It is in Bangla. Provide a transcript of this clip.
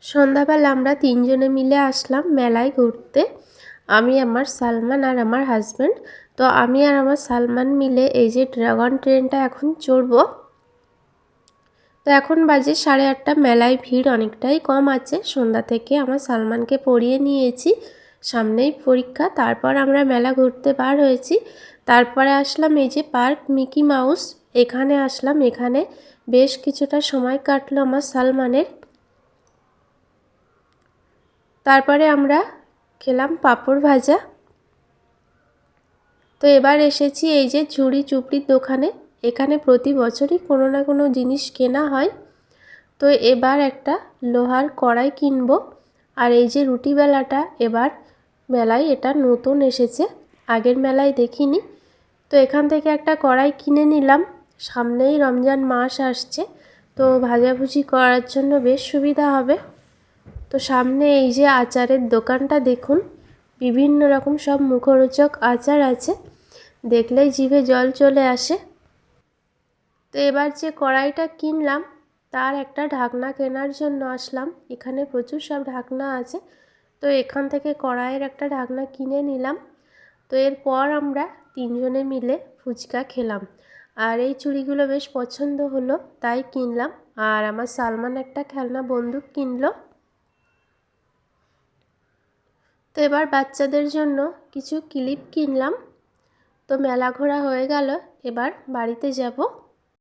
সন্ধ্যাবেলা আমরা তিনজনে মিলে আসলাম মেলায় ঘুরতে। আমি, আমার সালমান আর আমার হাজব্যান্ড। তো আমি আর আমার সালমান মিলে এই যে ড্রাগন ট্রেনটা এখন চড়বো। তো এখন বাজে 8:30। মেলায় ভিড় অনেকটাই কম আছে। সন্ধ্যা থেকে আমার সালমানকে পড়িয়ে নিয়েছি, সামনেই পরীক্ষা। তারপর আমরা মেলা ঘুরতে বার হয়েছি। তারপরে আসলাম এই যে পার্ক মিকি মাউস, এখানে আসলাম। এখানে বেশ কিছুটা সময় কাটলো আমার সালমানের। তারপরে আমরা খেলাম পাঁপড় ভাজা। তো এবার এসেছি এই যে ঝুড়ি চুপড়ির দোকানে। এখানে প্রতি বছরই কোনো না কোনো জিনিস কেনা হয়। তো এবার একটা লোহার কড়াই কিনবো। আর এই যে রুটি বেলাটা, এবার মেলায় এটা নতুন এসেছে, আগের মেলায় দেখিনি। তো এখান থেকে একটা কড়াই কিনে নিলাম। সামনেই রমজান মাস আসছে, তো ভাজাভুজি করার জন্য বেশ সুবিধা হবে। তো সামনে এই যে আচারের দোকানটা দেখুন, বিভিন্ন রকম সব মুখরোচক আচার আছে, দেখলেই জিভে জল চলে আসে। তো এবার যে কড়াইটা কিনলাম তার একটা ঢাকনা কেনার জন্য আসলাম। এখানে প্রচুর সব ঢাকনা আছে, তো এখান থেকে কড়াইয়ের একটা ঢাকনা কিনে নিলাম। তো এরপর আমরা তিনজনে মিলে ফুচকা খেলাম। আর এই চুড়িগুলো বেশ পছন্দ হলো, তাই কিনলাম। আর আমার সালমান একটা খেলনা বন্দুক কিনলো। তো এবার বাচ্চাদের জন্য কিছু ক্লিপ কিনলাম। তো মেলা ঘোরা হয়ে গেল, এবার বাড়িতে যাব।